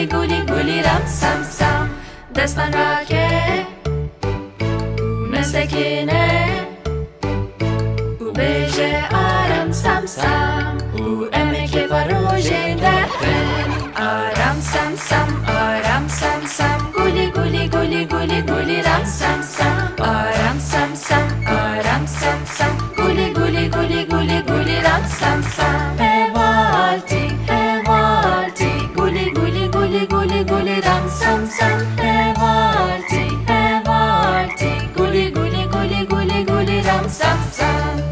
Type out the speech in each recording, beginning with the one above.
گولی گولی رم سم سم دستان را که مسکینه او بیجه آرام سم سم او امک فروجه دهن آرام سم سم آرام سم سم گولی گولی گولی گولی گولی رم سم سم آرام سم سم آرام سم سم گولی گولی گولی گولی گولی رم سم سم هوالتی هوالتی گولی گولی گولی گولی گولی رم سم سم هوالتی هوالتی گولی گولی گولی گولی گولی رم سم سم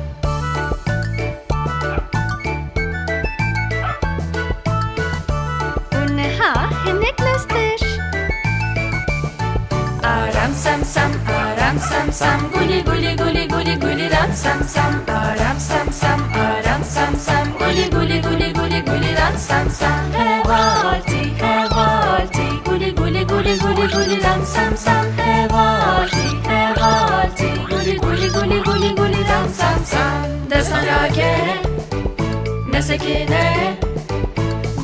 اونها هنک لستر آرام سم سم آرام سم سم گولی گولی گولی گولی گولی رم سم سم آرام سم سم آرام سم سم گولی گولی گولی گولی گولی رم سم سم هوالتی هوالتی گولی گولی گولی گولی گولی رم سم سم هوالتی هوالتی گولی گولی گولی گولی گولی رم سم سم دستان را که مسکینه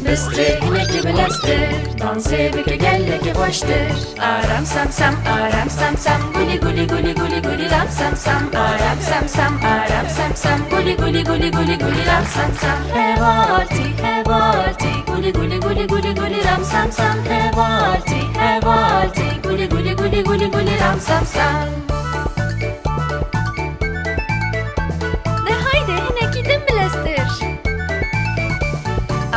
Bestrekine ki bilestir Dansı bike gelle ki boştur Aram sam sam aram sam sam Guli guli guli guli guli ram sam sam Aram sam sam aram sam sam Guli guli guli guli guli ram sam sam Hevalti hevalti Guli guli guli guli guli ram sam sam Hevalti hevalti Guli guli guli guli guli ram sam sam De haydi henek gidin bilestir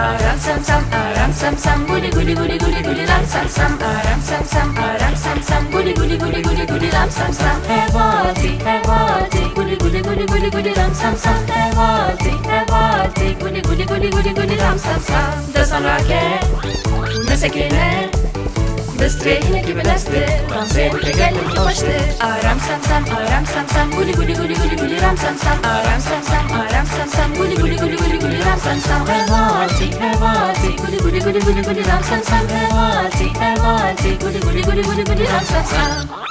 Aram sam sam aram sam sam guli guli guli guli guli ram sam sam aram sam sam aram sam sam guli guli guli guli guli ram sam sam hevalti hevalti guli guli guli guli guli ram sam sam hevalti hevalti guli guli guli guli guli ram sam sam dastan rake mesakine Bestrekine ki bilestir Dansı bike gelle ki boştur Aram sam sam aram sam sam guli guli guli guli guli ram sam sam aram sam sam aram sam sam guli guli guli guli guli ram sam sam hevalti hevalti guli guli guli guli guli ram sam sam hevalti hevalti guli guli guli guli guli ram sam sam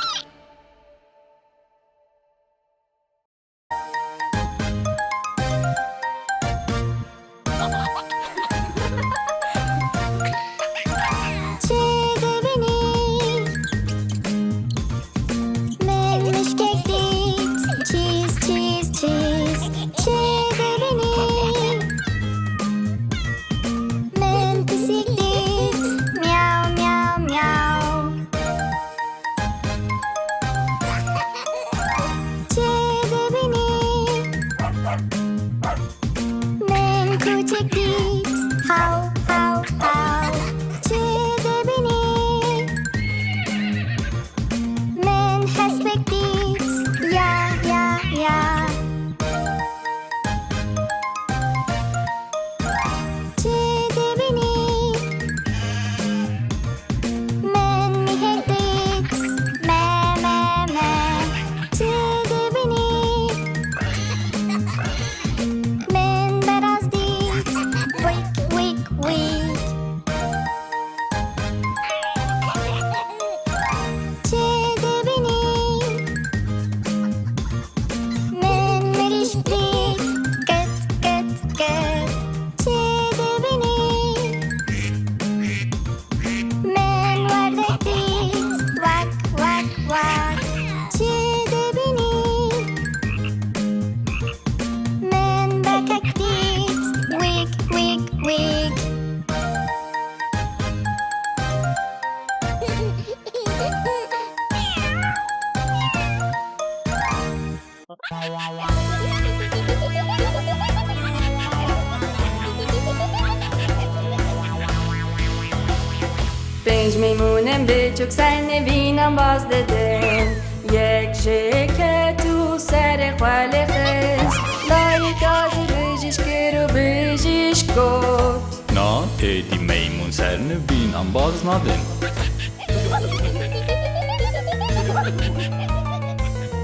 پنج میمونم به چوک سر نوینم باز دادم یک شکه تو سر خاله خست لایک آزی بجیش کرو بجیش گفت Na, edi mejmun serne bin am baznaden.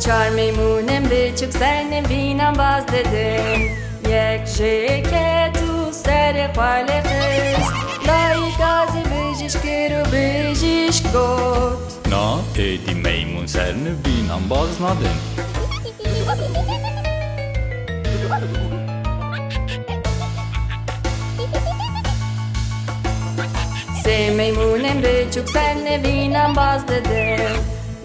چار میمونم به چوک سر نوینم باز دادم یک شکه تو سر خاله خست لایک آزی بجیش کرو بجیش گفت Na, edi mejmun serne bin am baznaden. Se mejmunen bëquk sen në vinam baz dhe dhe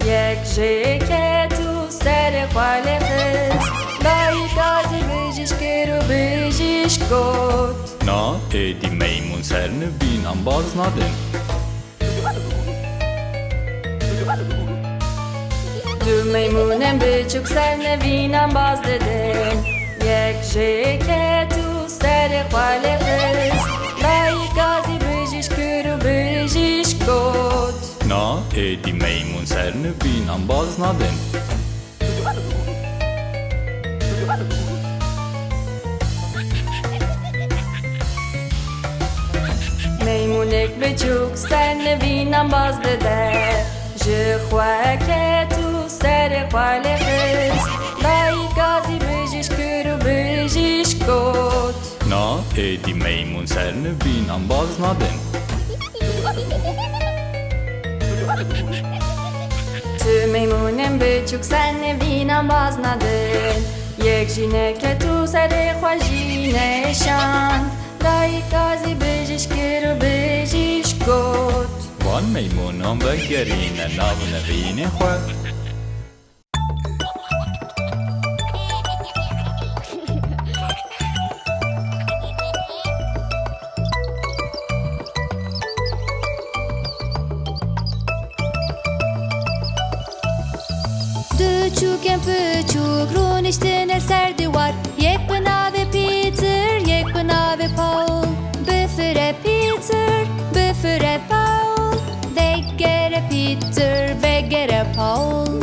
Jek zheket u sere kwale fest Da I kazi bëgjish këru bëgjish kot Na e di mejmun ser në vin ambaz nadin Du mejmunen bëquk sen në vinam baz dhe dhe Jek zheket u sere kwale fest Da I kazi bëgjish këru bëgjish kot Na e di mejmun ser në vin ambaz nadin Mejmunek bëquk sen në vinam baz dhe dhe Je crois que tu serais quoi les fesses Da I kazi bëgjish këru bëgjish kot Na e di mejmun ser në vin ambaz nadin Të mejmunen bëquk sen në vinam baz në dhe Jek gjine këtu serais quoi gjine shan Da I kazi bëgjish këru bëgjish kot Van mejmun om bëggerin e navën e vini khue Dëquken pëquk, runishtin e serduar Jek pënave Peter, jek pënave Paul Bëfër e Peter, bëfër e Paul Vegger e Peter, vegger e Paul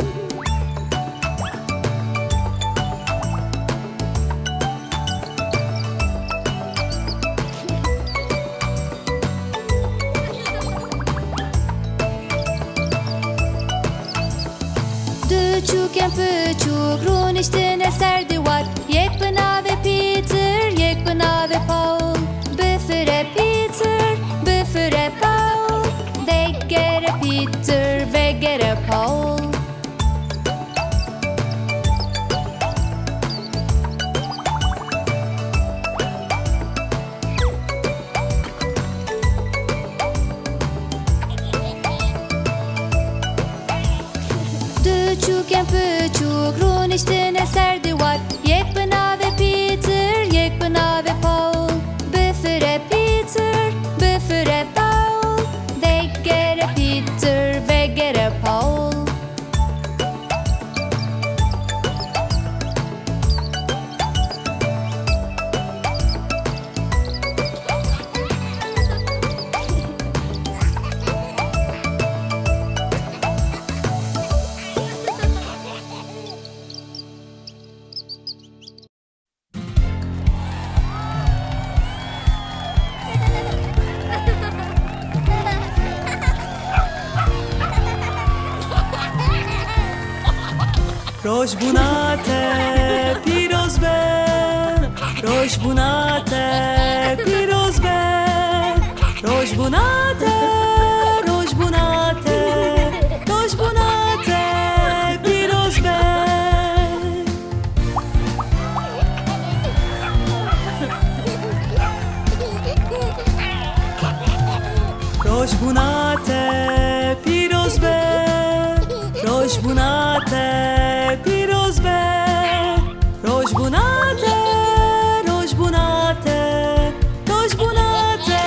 Dëquken pëquk, runishtin e serduar Jek pënave Peter, jek pënave Paul Bëfër e Peter, bëfër e Paul Vegger e Peter, vegger e Paul Dëquken pëquk, runishtin e serduar Jek pënave Peter, jek pënave Paul Bëfër e Peter, bëfër e Paul Vegger e Peter, vegger e Paul روش بوناته پیروز به روش بوناته پیروز به روش بوناته روش بوناته روش بوناته پیروز به روش بوناته پیروز به روش بوناته پیروز به روش بوناته روش بوناته روش بوناته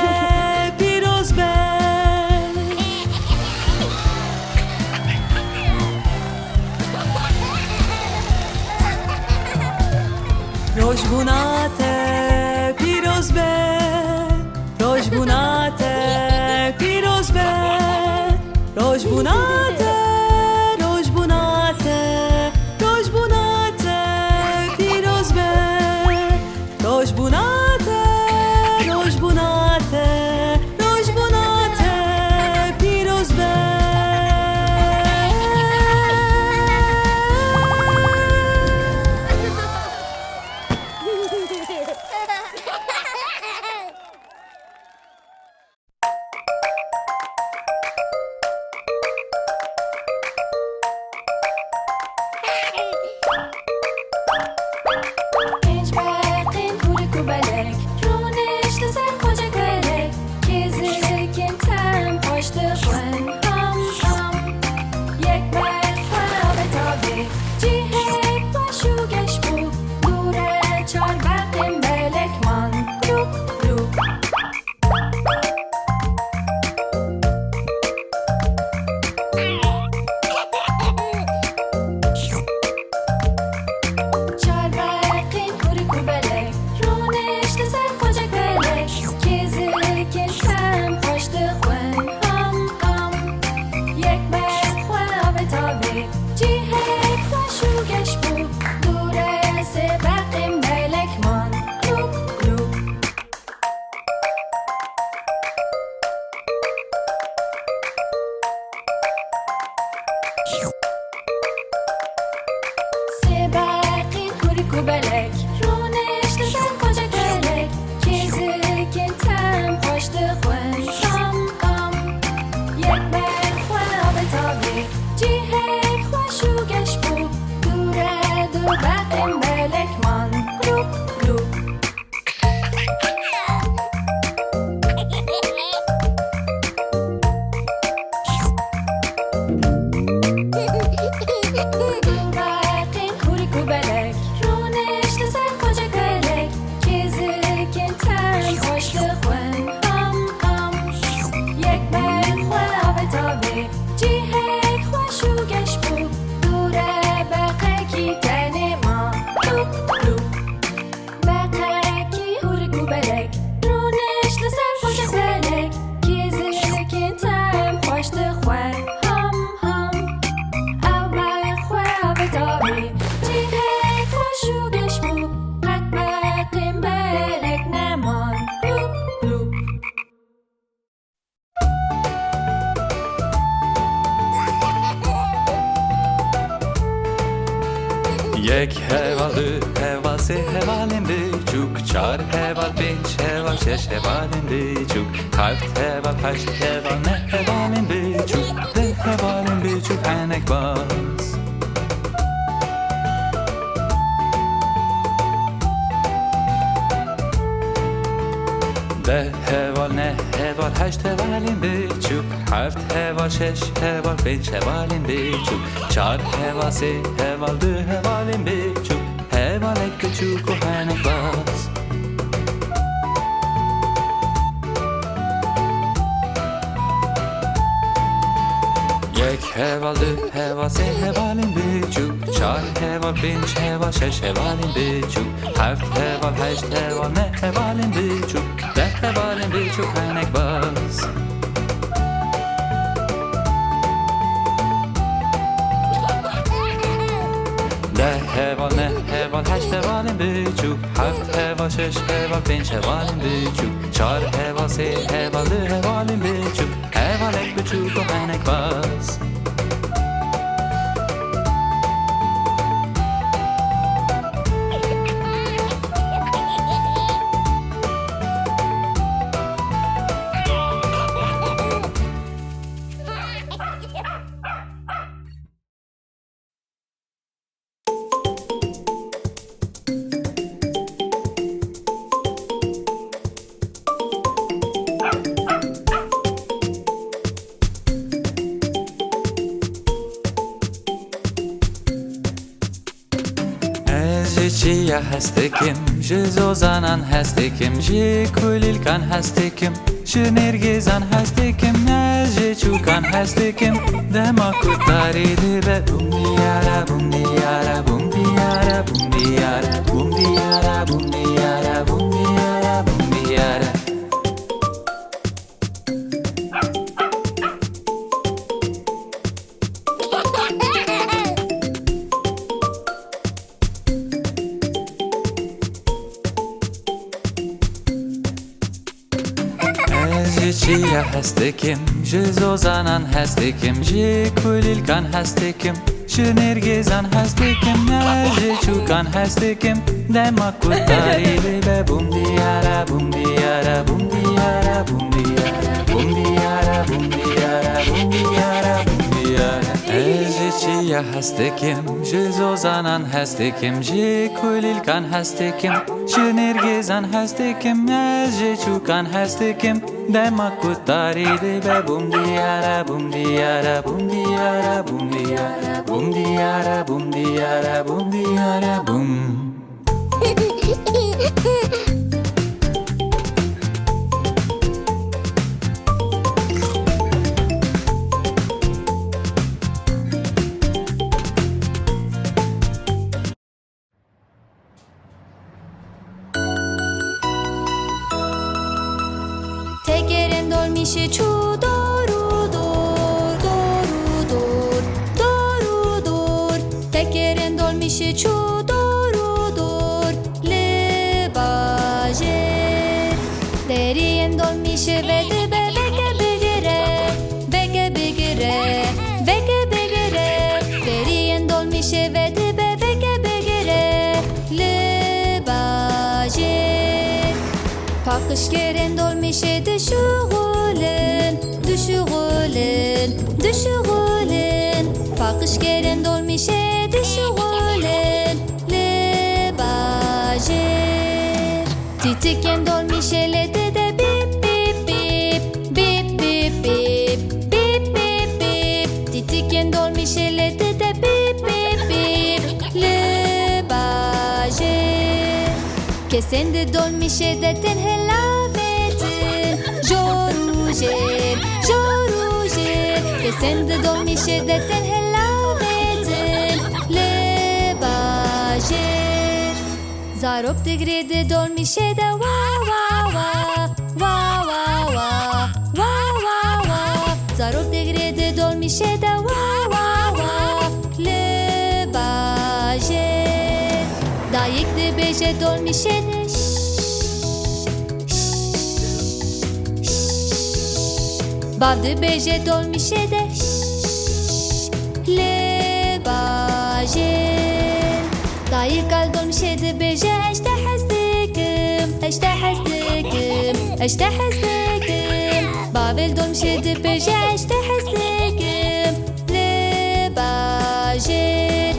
پیروز به روش بوناته پیروز به روش بوناته پیروز به روش بوناته kubelek Ronish the sun koca kelek Kizik in tem Hoş de khuen Ham ham Yek ber khuen abet abi Cihek khuen shugesh bu Dure du bakim belek man Glup glup Bakim kuri kubelek Ronish the sun koca kelek Kizik in tem Hoş de khuen Ham ham Yek ber khuen abet abi Cihek khuen shugesh bu Dure bakaki tene ma Glup glup Bakaki kuri kubelek Ronish the sun koca kelek Kizik in tem Hoş de khuen Ham ham Au ber khuen abet abi Cihek khuen shugesh bu Rak bakim belek neman Glup glup یک هوال دو هوال سه هوالین بیچوک چار هوال پنج هوال شش هوالین بیچوک هفت هوال هشت هوال نه هوالین بیچوک ده هوالین بیچوک انک باز ده هوال نه هوال هشت هوالین بیچوک هفت هوال شش هوال پنج هوالین بیچوک چار هوال سه هوال دو هوالین بیچوک هوال یک بیچوک و هنک باز یک هوال دو هوال سه هوالین بیچوک چار هوال پنج هوال شش هوالین بیچوک هفت هوال هشت هوال نه هوالین بیچوک ده هوالین بیچوک هنک باز ده هوال نه هوال هشت هوالین بیچوک هفت هوال شش هوال پنج هوالین بیچوک چار هوال سه هوال دو هوالین بیچوک هوال یک بیچوک و هنک باز چیا هستکم جزو زنان هستکم جی کلیل کن هستکم شنرگزان هستکم نجی چوکان هستکم دما کتاری دیره بوم دیاره بوم دیاره بوم دیاره بوم دیاره بوم دیاره بوم دیاره بوم دیاره بوم دیاره چیا هستکم جزو زنان هستکم جی کلیل کن هستکم شنرگزان هستکم نجی چوکان هستکم دما کتاری دیره بوم دیاره بوم دیاره بوم دیاره بوم دیاره بوم دیاره بوم دیاره بوم دیاره بوم دیاره چیا هستکم جزو زنان هستکم جی کلیل کن هستکم شنرگزان هستکم نجی چوکان هستکم دما کتاری دیره بوم دیاره بوم دیاره بوم دیاره بوم دیاره بوم دیاره بوم دیاره بوم دیاره بوم Tekerin dolmişi çu doğru dur doğru dur doğru dur Tekerin dolmişi çu doğru dur Libaje Derien dolmişi ve dibe beke bigire Beke bigire Beke bigire Derien dolmişi ve dibe beke bigire Bakışgeren dolmişe düşürülün, düşürülün, düşürülün. Bakışgeren dolmişe düşürülün, le bajer. Titiken dolmişe le de bip bip bip, bip bip bip, bip bip bip. Titiken dolmişe le de bip bip bip, le bajer. Kesende dolmişe de ten helavetin, jorujer, jorujer. Kesende dolmişe de ten helavetin, le bajer. Zarok de grede dolmişe de wa wa wa, wa wa wa, wa wa wa. Zarok de grede dolmişe de wa wa wa, le bajer. Dayık de beje dolmişe de Bav de beje dolmişe de le bajer. Dayık al dolmişe de beje eşte hezdikim, eşte hezdikim, eşte hezdikim. Bavel dolmişe de beje eşte hezdikim, le bajer.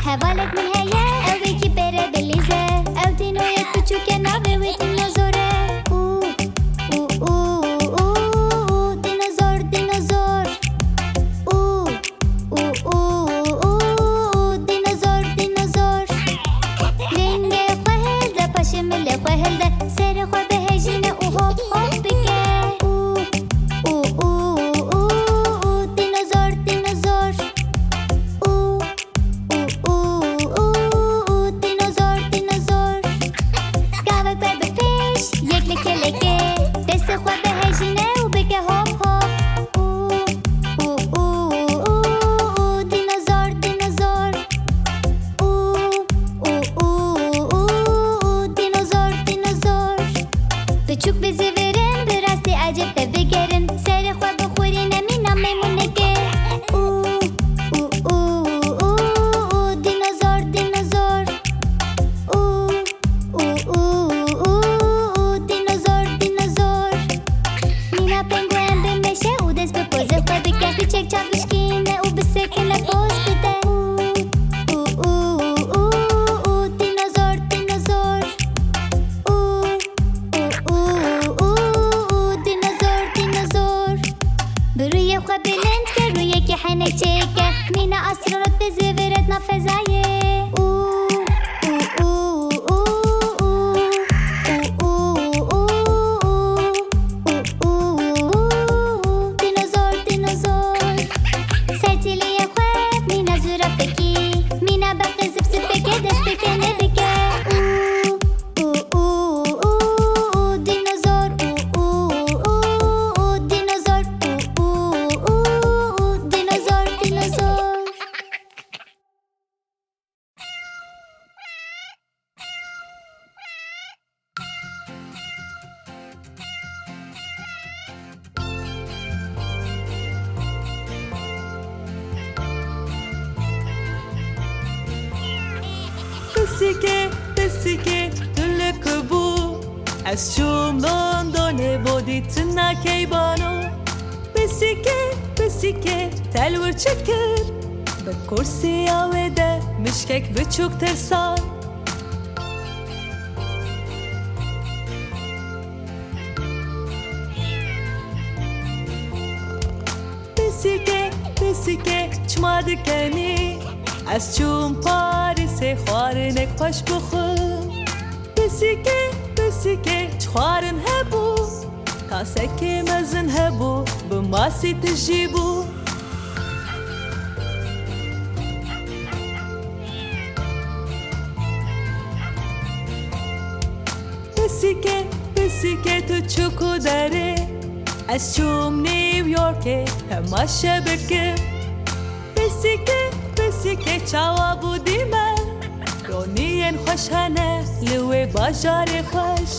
Hevalet min heye, ev iki bere belize. Ev dinoyet küçükken abi ve dinozore. Dinozor, dinozor. Dinozor, dinozor. Lenge khwehelde, paşemele khwehelde. Sere khwe behejine hop hop bike. Dinozor, dinozor. Dinozor, dinozor. Gavek bebe fish, yekle keleke. Dese khwe behejine u bike hop hop. Dinozor, dinozor. Dinozor, dinozor. Küçük bizi verin, biraz da acep de begerin. Seri khwe bixurin emina memuneke. Dinozor, dinozor. Dinozor, dinozor. Mina penguen be meşe u des be poze khwe bike. Küçük çavuşkine u bisekine poz bide. Dinozor, dinozor. Dinozor, dinozor. بروی خو بلند که روی که حنک چکه مینا اسرارات به زیورت نفزایه دینوزور دینوزور سرتیلی خو مینا زرافکی مینا بقیزب سپکه دست بکنه بکه دینوزور دینوزور دینوزور دینوزور Besike, besike, tülük bu. Ez şum Londone bodi tına keybano. Besike, besike, telvur çekir. Be kursi avede, mişkek büçük tersan. Besike, besike, çmadı keni. از چون پاریس خوارنک خوش بخو بسیکه بسیکه چخوارن هبو کاسکه مزن هبو بماسی تجیبو بسیکه بسیکه تو چکو داره از چوم نیویورک تماشا بکم بسیکه چاوا بودی من رونین خوش هنه لوی باجار خوش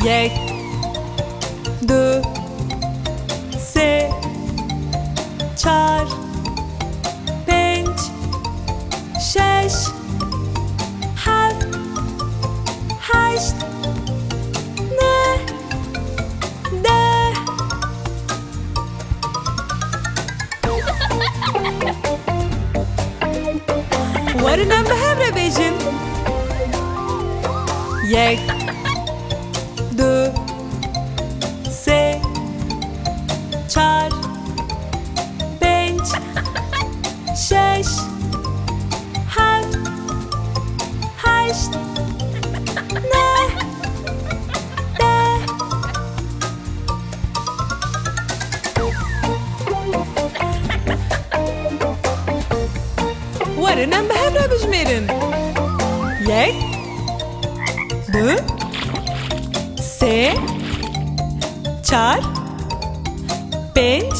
یک دو سه چار پنج شش هفت هشت نه ده ورنم به هم رو بیجم یک دو سه چار پنج شش هفت هشت نه ده ورنم به هم را بجمیرن یک دو سه چار پنج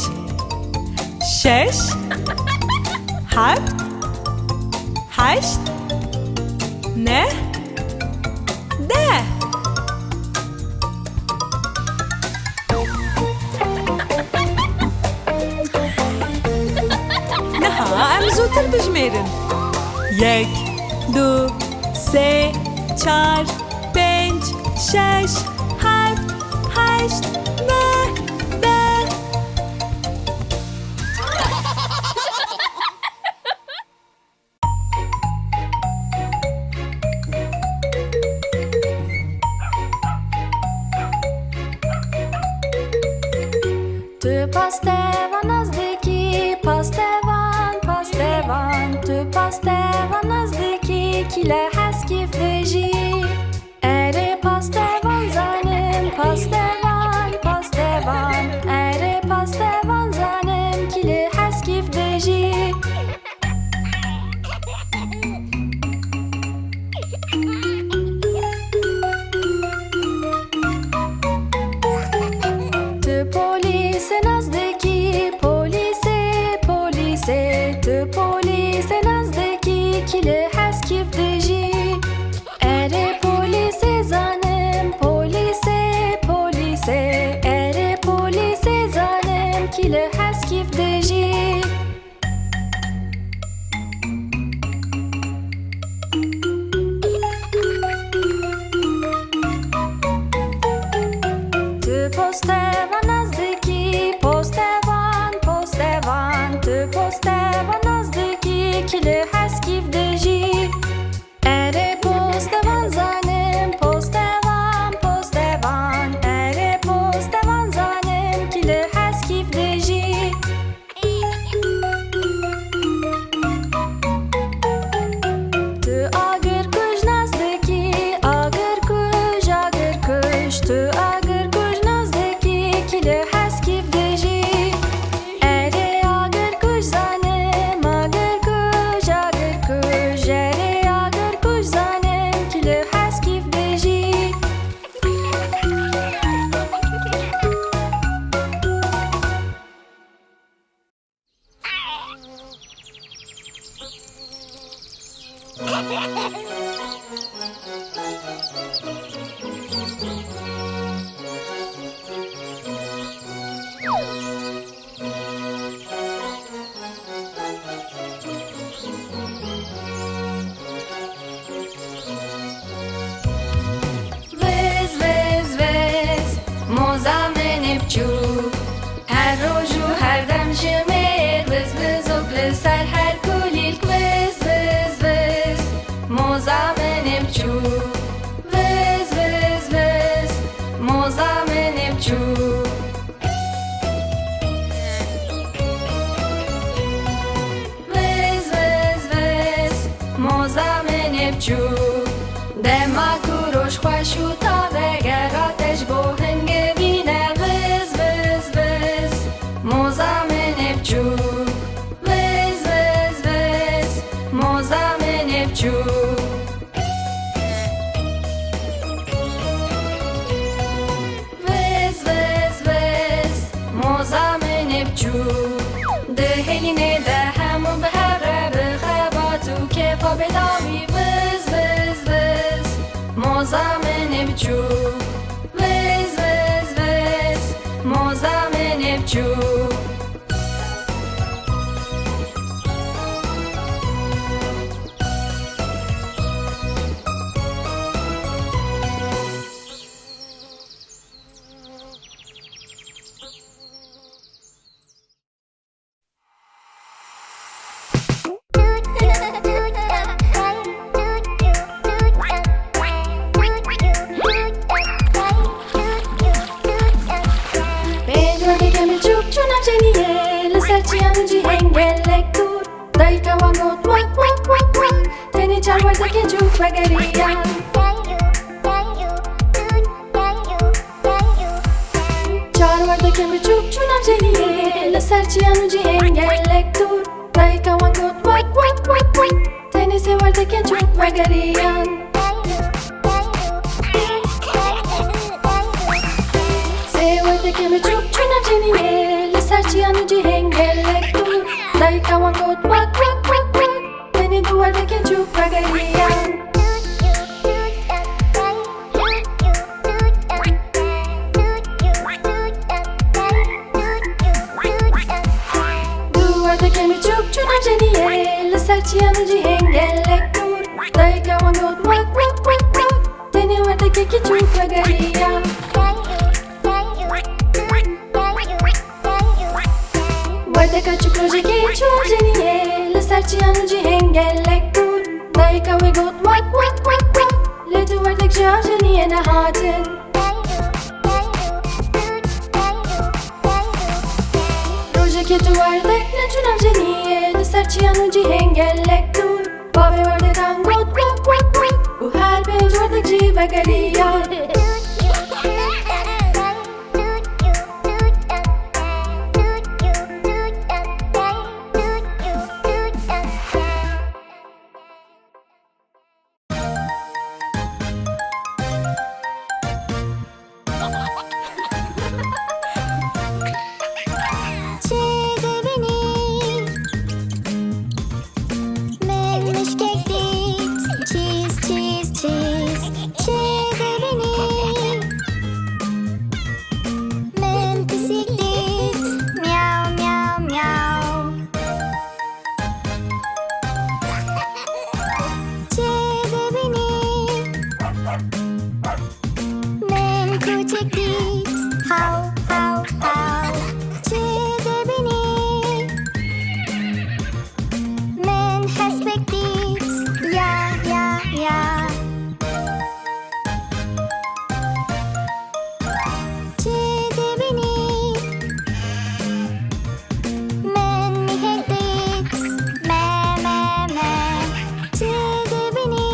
شش هفت هشت نه ده نها ام زودتر بجمیرن یک دو سه چار پنج شش هفت هشت نه ده Tu pastevan nazdiki, pastevan Tu pastevan nazdiki, kile heskif deji Ere pastevan zanim, pastevan Ere pastevan zanim, kile heskif deji Tu polise nazdeki, polise Tu polise nazdeki, kile heskif deji Ere polise zanim, polise Ere polise zanim, kile heskif deji Tu postevan nazdeki, postevan Tu postevan nazdeki, kile heskif deji Ere postevan zanim, postevan Ere postevan zanim, kile heskif deji Tu agır kuj nazdeki, Tu agır kuj nazdeki, kile heskif deji Ere agır kuj zanim, Ere agır kuj zanim, kile heskif deji çu Vız vız vız Moza menep çu Bedwagi kemil çuk çunam jeniye Lisarçiyan uci hengelek tur Daika wangot wak wak wak wak Teni charwardaki çuk bagariyan Charwardaki kemil çuk çunam jeniye Lisarçiyan uci hengelek tur Daika wangot wak wak wak wak Teni sevardaki çuk bagariyan Sevardaki çuk çunam jeniye Lisarçiyan uci hengelek tur Daika wangot wak wak wak wak Teni duvardaki çuk bagariyan Duvardaki çuk çunam jeniye Lisarçiyan uci hengelek tur Daika wangot wak wak wak wak Teni vardaki çuk bagariyan Vardaka çuk rojeki çuk jeniye Lisarçiyan uci hengelek tur Daika wangot wak wak wak wak Letu vardak çuk jeniye nahatin Rojeki tu vardak ne çunam jeniye Lisarçiyan uci hengelek tur Bave vardak angot wak wak wak Bu her pej vardak jiva gariyan Çiğdi beni Menüş kektik Cheese, cheese, cheese Çiğdi beni Men pisiktik Miau, miau, miau Çiğdi beni Men kucektik Hav, hav, hav Çiğdi beni Men hespektik Ya, ya, ya Çiğdi beni Men mihektik Me, me, me Çiğdi beni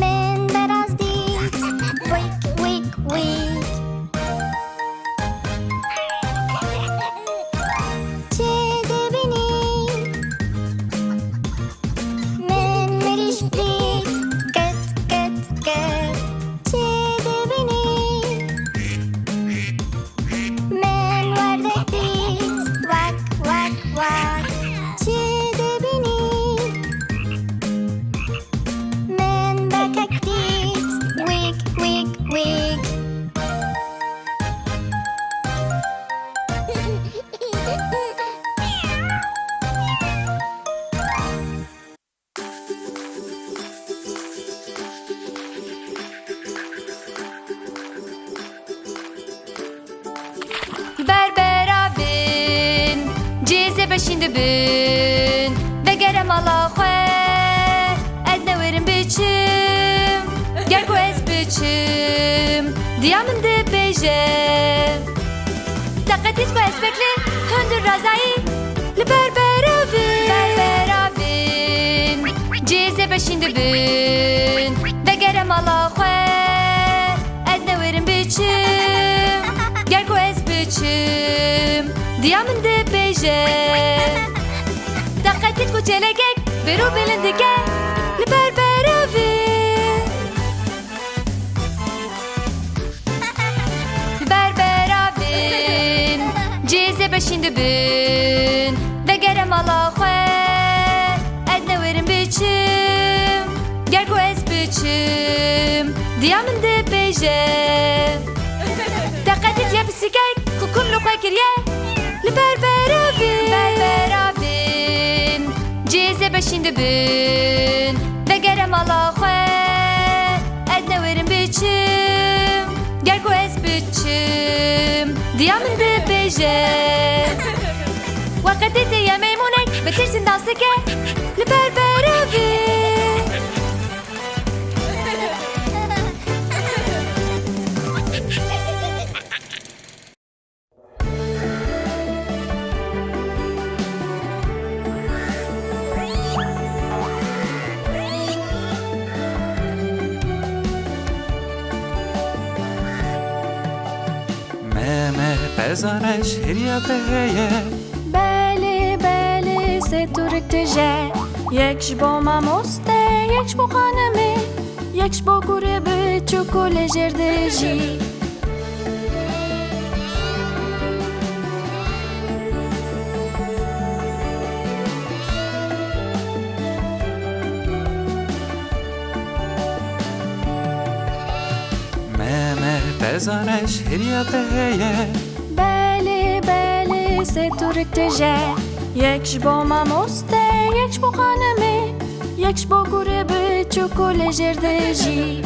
Men berazdik Wik, wik, wik Çiğdi beni Men meriştik Kıt, kıt, kıt Çiğdi beni Men vardaktik Vak, vak, vak Çiğdi beni Men bakaktik Wik, wik, wik Berbera bin Cize beşinde bin Begerem ala xwe Ez neverim biçim Gel ku ez biçim Diyamın de beje Dikkat et ku ez bekle Hündür razayı Li berbera bin Berbera bin Cize beşinde bin Begerem ala xwe Ez neverim biçim Gel ku ez biçim Diyamın de beje Dikkat et ku çelegek Beru belindike Li berbera bin Berbera bin Cize beşinde bin Begerem ala xwe Ez neverim biçim Gel ku ez biçim دیا من ده بیجه دقتت یا بسیگک که کل خواه کریه لبر برابین جیزه بشینده بین بگرم الله خواه از نورم بچم گرگو از بچم دیا من ده بیجه وقتی دیا میمونک بترسین دانسه که لبر برابین بزارش هریا بهیه بله سه تورک تجه یکش با ماموسته یکش با خانمه یکش با گوره به چوکول جردجی بزارش هریا بهیه بله سه تورک تجه یکش با ماموسته یکش با خانمه یکش با گوره به چوکول جردجی